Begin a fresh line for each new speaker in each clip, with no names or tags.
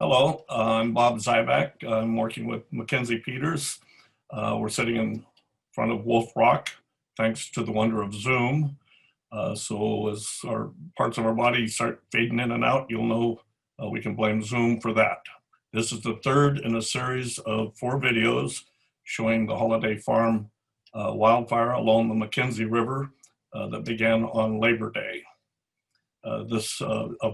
Hello, I'm Bob Zybach. I'm working with Mackenzie Peters. We're sitting in front of Wolf Rock, thanks to the wonder of Zoom. So as our parts of our body start fading in and out, you'll know we can blame Zoom for that. This is the third in a series of 4 videos showing the Holiday Farm wildfire along the McKenzie River that began on Labor Day. This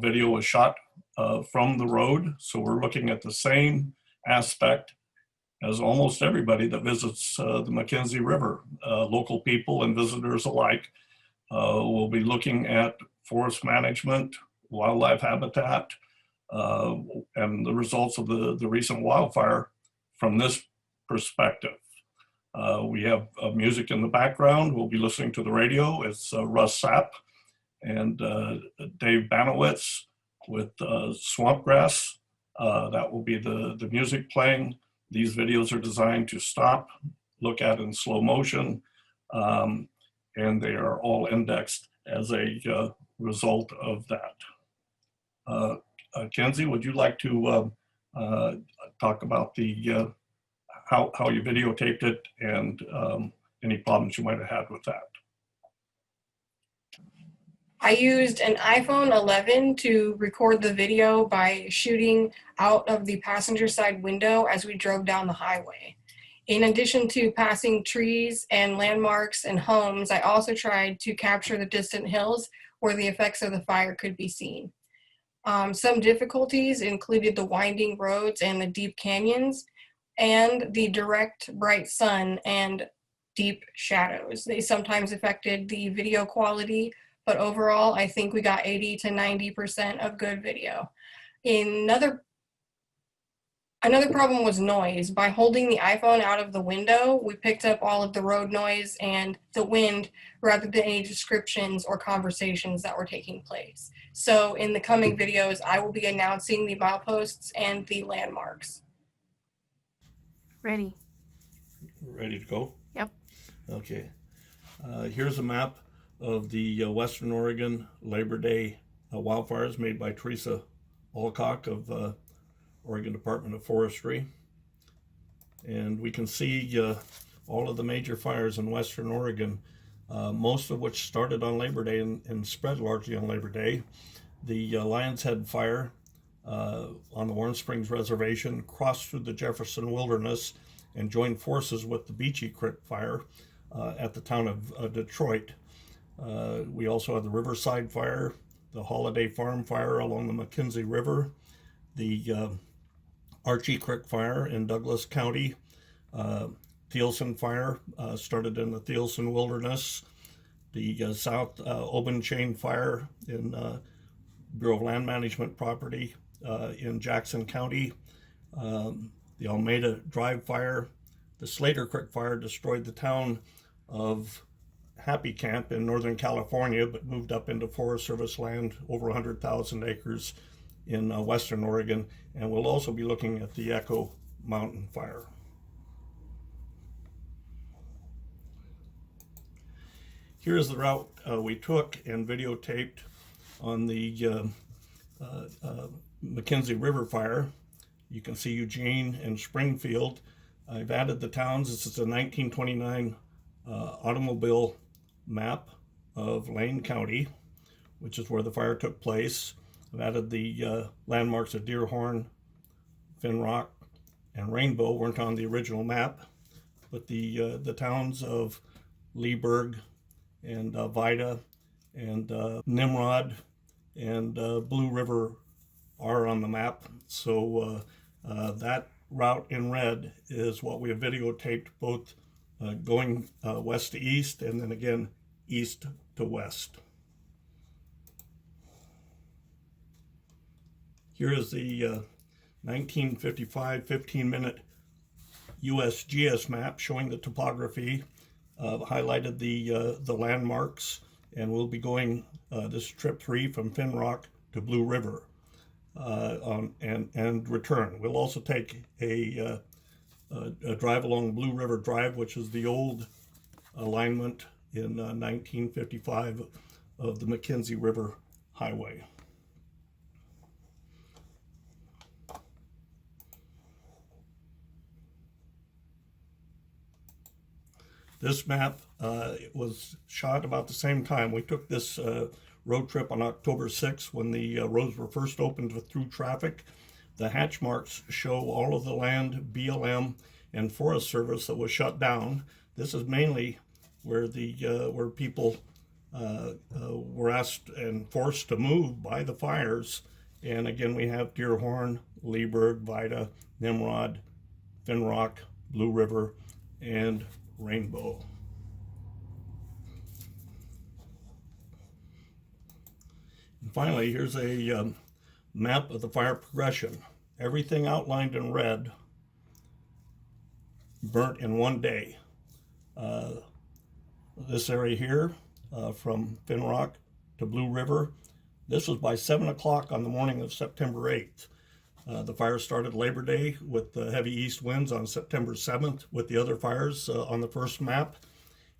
video was shot from the road, so we're looking at the same aspect as almost everybody that visits the McKenzie River. Local people and visitors alike will be looking at forest management, wildlife habitat, and the results of the recent wildfire from this perspective. We have music in the background. We'll be listening to the radio. It's Russ Sapp and Dave Banowitz with Swampgrass. That will be the music playing. These videos are designed to stop, look at in slow motion, and they are all indexed as a result of that. Kenzie, would you like to talk about the how you videotaped it and any problems you might have had with that?
I used an iPhone 11 to record the video by shooting out of the passenger side window as we drove down the highway. In addition to passing trees and landmarks and homes, I also tried to capture the distant hills where the effects of the fire could be seen. Some difficulties included the winding roads and the deep canyons, and the direct bright sun and deep shadows. They sometimes affected the video quality, but overall, I think we got 80 to 90% of good video. Another problem was noise. By holding the iPhone out of the window, we picked up all of the road noise and the wind rather than any descriptions or conversations that were taking place. So in the coming videos, I will be announcing the mileposts and the landmarks.
Ready.
Ready to go?
Yep.
Okay. Here's a map of the Western Oregon Labor Day wildfires made by Teresa Olcock of Oregon Department of Forestry. And we can see all of the major fires in Western Oregon, most of which started on Labor Day and spread largely on Labor Day. The Lion's Head fire on the Warren Springs Reservation crossed through the Jefferson Wilderness and joined forces with the Beachy Creek fire at the town of Detroit. We also had the Riverside fire, the Holiday Farm fire along the McKenzie River, the Archie Creek fire in Douglas County, Thielsen fire started in the Thielsen Wilderness, the South Oban Chain fire in Bureau of Land Management property in Jackson County, the Almeida Drive fire, the Slater Creek fire destroyed the town of Happy Camp in Northern California, but moved up into Forest Service land, over 100,000 acres in Western Oregon. And we'll also be looking at the Echo Mountain fire. Here's the route we took and videotaped on the McKenzie River fire. You can see Eugene and Springfield. I've added the towns. This is a 1929 automobile map of Lane County, which is where the fire took place. I've added the landmarks of Deerhorn, Finn Rock, and Rainbow weren't on the original map, but the towns of Leeburg and Vida and Nimrod and Blue River are on the map. So that route in red is what we have videotaped, both going west to east and then again east to west. Here is the 1955 15-minute USGS map showing the topography, highlighted the landmarks, and we'll be going this trip 3 from Finn Rock to Blue River and return. We'll also take a drive along Blue River Drive, which is the old alignment in 1955 of the McKenzie River Highway. This map it was shot about the same time. We took this road trip on October 6th when the roads were first opened through traffic. The hatch marks show all of the land, BLM, and Forest Service that was shut down. This is mainly where where people were asked and forced to move by the fires. And again, we have Deerhorn, Leeburg, Vida, Nimrod, Finrock, Blue River, and Rainbow. And finally, here's a map of the fire progression. Everything outlined in red burnt in one day. This area here, from Finrock to Blue River, this was by 7 o'clock on the morning of September 8th. The fire started Labor Day with the heavy east winds on September 7th with the other fires on the first map,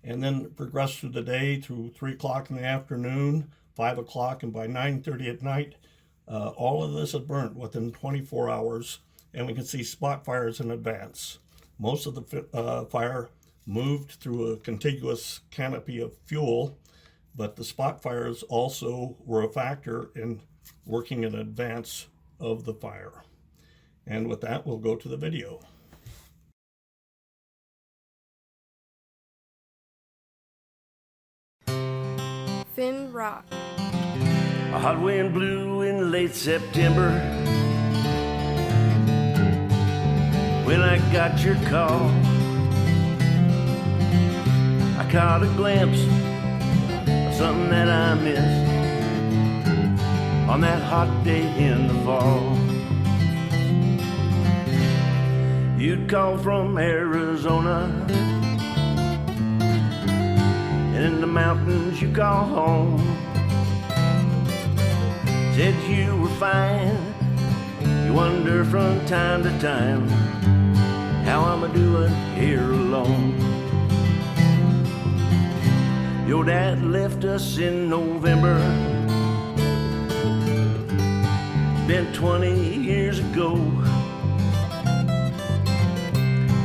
and then progressed through the day through 3 o'clock in the afternoon, 5 o'clock, and by 9:30 at night. All of this is burnt within 24 hours, and we can see spot fires in advance. Most of the fire moved through a contiguous canopy of fuel, but the spot fires also were a factor in working in advance of the fire. And with that, we'll go to the video.
Finrock.
A hot wind blew in late September when I got your call. I caught a glimpse of something that I missed on that hot day in the fall. You'd call from Arizona, and in the mountains you call home. Said you were fine. You wonder from time to time how I'm a-doing here alone. Your dad left us in November, been 20 years ago.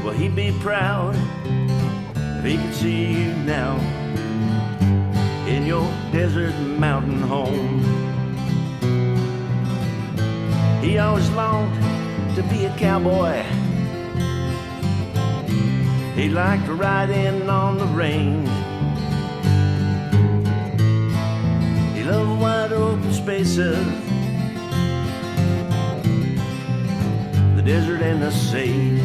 Well, he'd be proud if he could see you now in your desert mountain home. He always longed to be a cowboy. He liked to ride in on the range. He loved wide open spaces, the desert and the sage.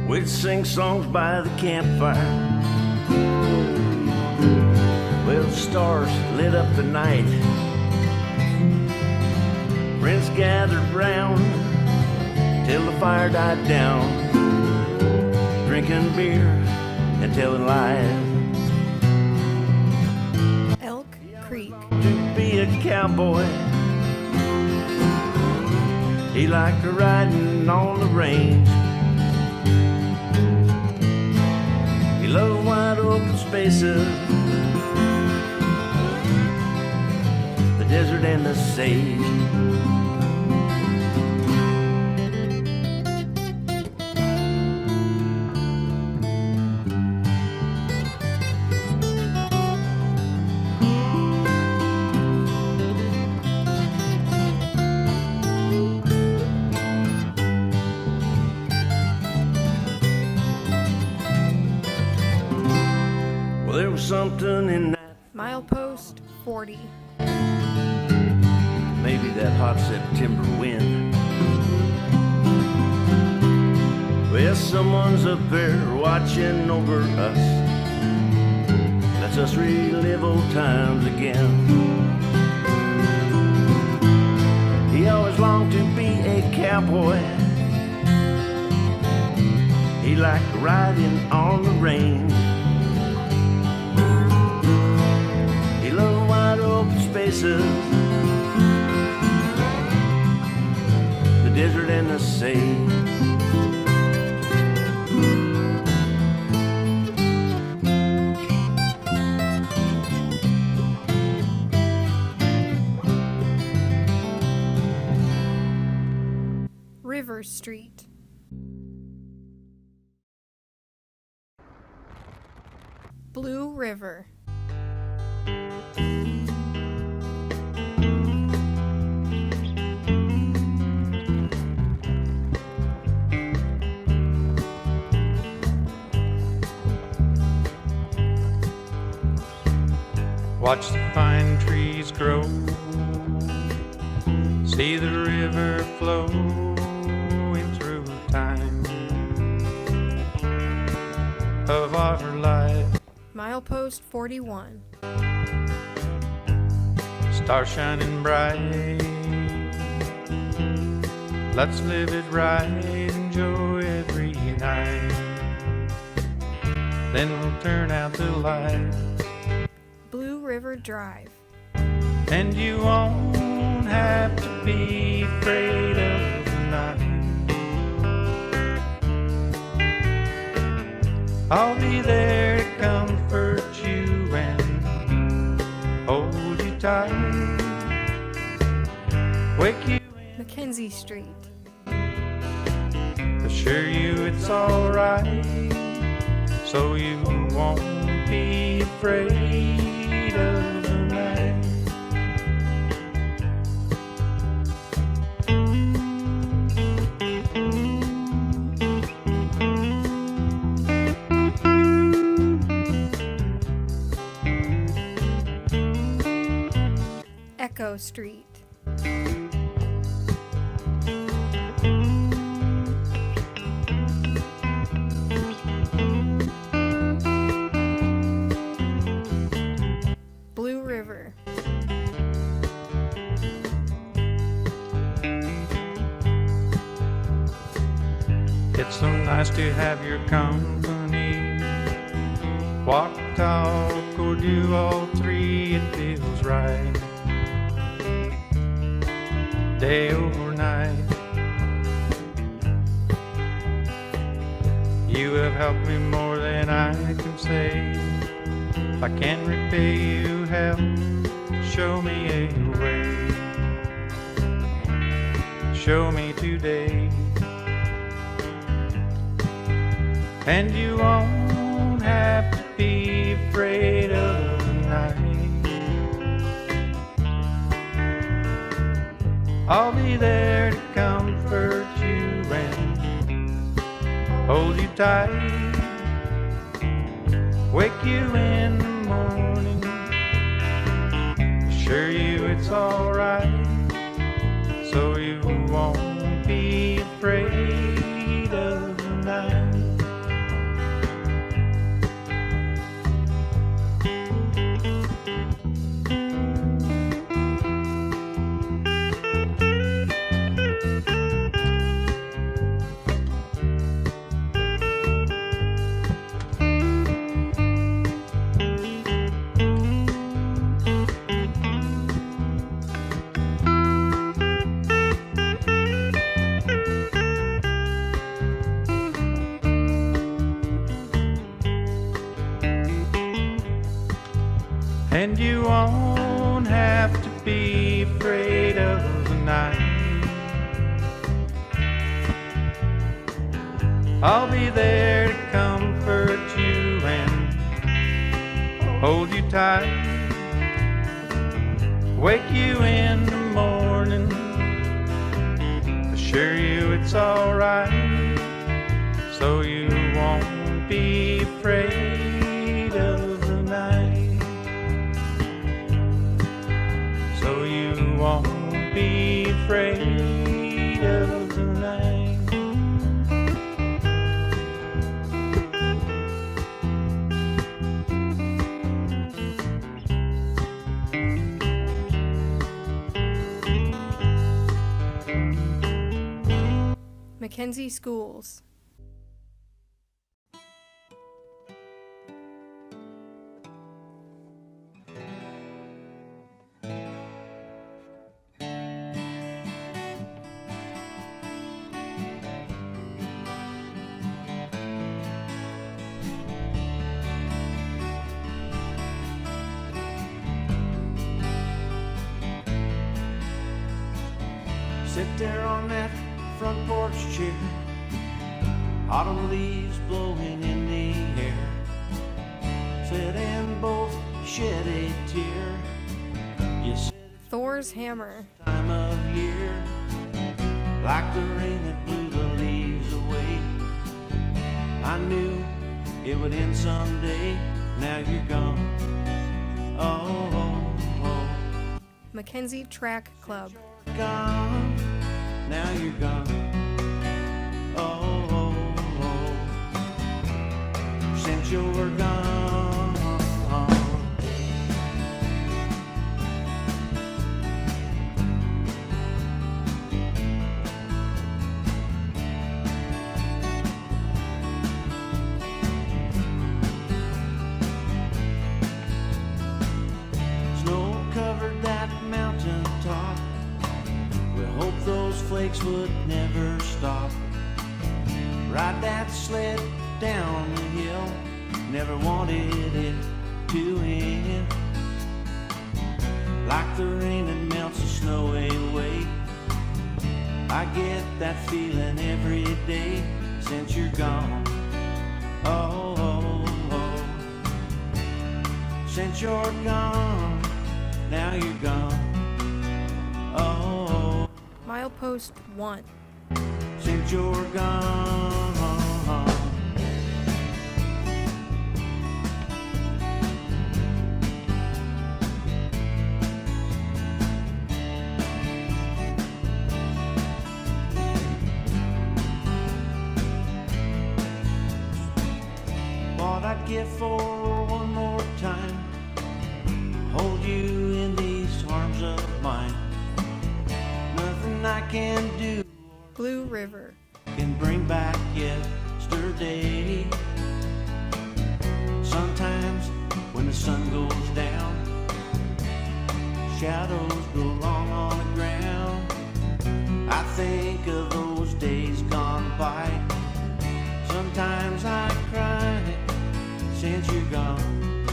We'd sing songs by the campfire. Well, the stars lit up the night. Friends gathered round till the fire died down, drinking beer and telling lies.
Elk Creek.
To be a cowboy, he liked to riding on the range. He loved wide open spaces, the desert and the sage. There was something in that
Milepost 40.
maybe that hot September wind. Well, someone's up there watching over us, lets us relive old times again. He always longed to be a cowboy. He liked riding on the range. He loved wide open spaces, desert and the sea.
River Street. Blue River.
Watch the pine trees grow, see the river flowing through time of our life.
Milepost 41.
Stars shining bright, let's live it right, enjoy every night. Then we'll turn out the light.
Blue River Drive.
And you won't have to be afraid of the night. I'll be there to comfort you and hold you tight. Wake you in,
McKenzie Street.
assure you it's alright, so you won't be afraid of the night.
Echo Street. Blue River.
It's so nice to have your company. Walk, talk, or do all three, it feels right. Day or night, you have helped me more than I can say. If I can't repay you, help, show me a way. Show me today. And you won't have to be afraid of the night. I'll be there to comfort you and hold you tight. Wake you in the morning, assure you it's alright, so you won't be afraid of the night. And you won't have to be afraid of the night. I'll be there to comfort you and hold you tight. Wake you in the morning, assure you it's alright, so you won't be afraid of the night. So you won't be afraid of the night.
McKenzie Schools.
Sit there on that front porch chair, autumn leaves blowing in the air. Sit and both shed a tear. You said
Thors Hammer.
time of year, like the rain that blew the leaves away. I knew it would end someday. Now you're gone. Oh, oh, oh.
McKenzie Track Club.
Gone. Now you're gone. Oh, oh, oh. Since you're gone. Snow covered that mountain top. We hope those flakes would never stop. Ride that sled down the hill, never wanted it to end. Like the rain that melts the snow away, I get that feeling every day since you're gone. Oh, oh, oh. Since you're gone, now you're gone. Oh,
Milepost 1.
since you're gone. What I'd give for one more time, hold you in these arms of mine. Nothing I can do
Blue River.
can bring back yesterday. Sometimes when the sun goes down, shadows go long on the ground. I think of those days gone by. Sometimes I cry since you're gone.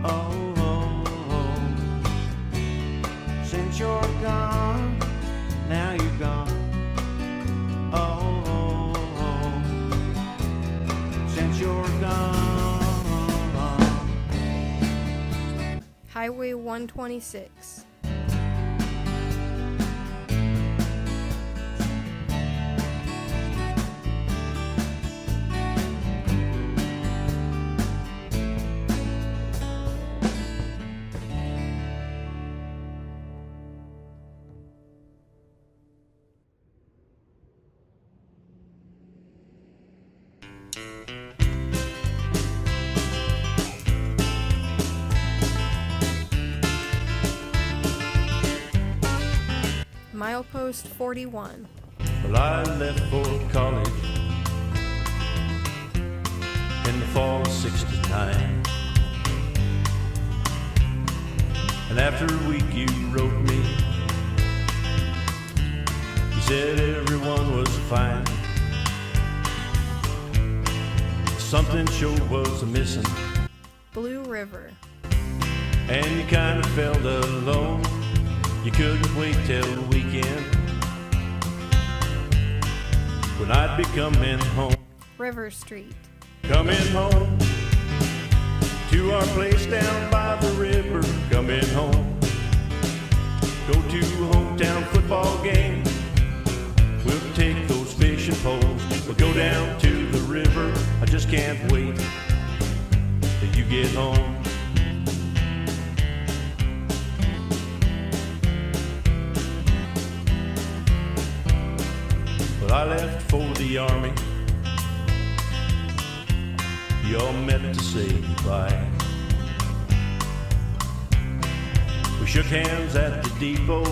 Oh, oh, oh. Since you're gone, now you're gone. Oh, oh, oh. Since you're gone.
Highway 126. Milepost 41.
Well, I left for college in the fall of '69. And after a week you wrote me, you said everyone was fine. Something sure was missing,
Blue River.
and you kind of felt alone. You couldn't wait till the weekend when I'd be coming home.
River Street.
Coming home to our place down by the river. Coming home, go to a hometown football game. We'll take those fishing poles, we'll go down to the river. I just can't wait till you get home. But I left for the army. You all met to say goodbye. We shook hands at the depot.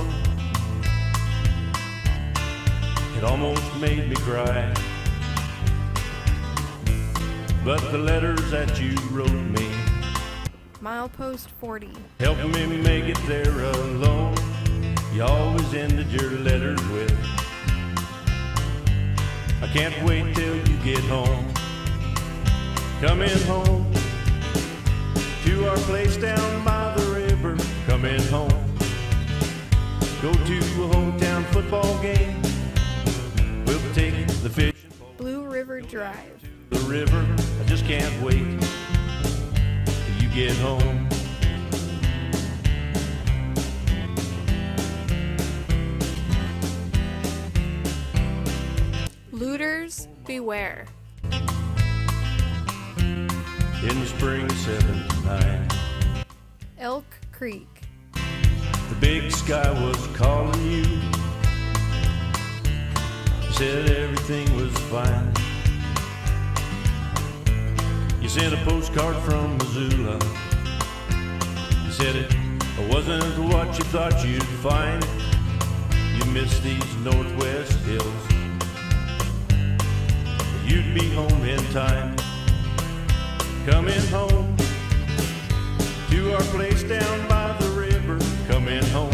It almost made me cry. But the letters that you wrote me,
Milepost 40.
helping me make it there alone. You always ended your letters with, I can't wait till you get home. Coming home to our place down by the river. Coming home, Go to a hometown football game. We'll take the fishing pole.
Blue River Drive.
The river, I just can't wait till you get home.
Looters beware.
In the spring of '79,
Elk Creek.
the big sky was calling you. Said everything was fine. You sent a postcard from Missoula. You said it wasn't what you thought you'd find. You missed these northwest hills. You'd be home in time. Coming home to our place down by the river. Coming home.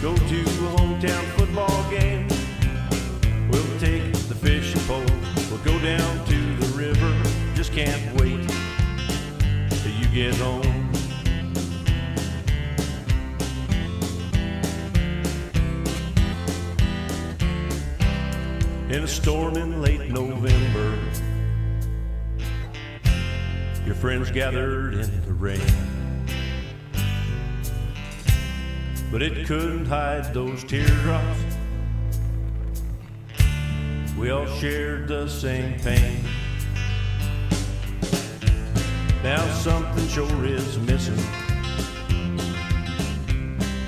Go to a hometown football game. We'll take the fishing pole. We'll go down to the river. Just can't wait till you get home. In a storm in late November, your friends gathered in the rain, but it couldn't hide those teardrops. We all shared the same pain. Now something sure is missing,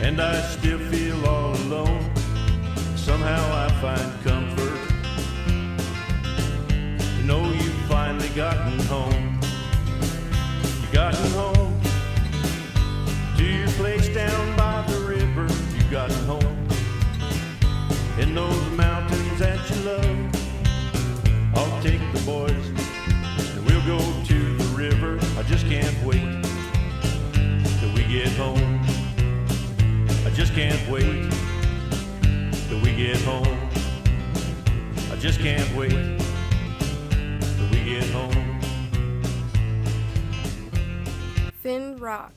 and I still feel all alone. Somehow I find comfort. Know you've finally gotten home. You gotten home to your place down by the river. You gotten home in those mountains that you love. I'll take the boys and we'll go to the river. I just can't wait till we get home. I just can't wait till we get home. I just can't wait till we get home.
Finn Rock.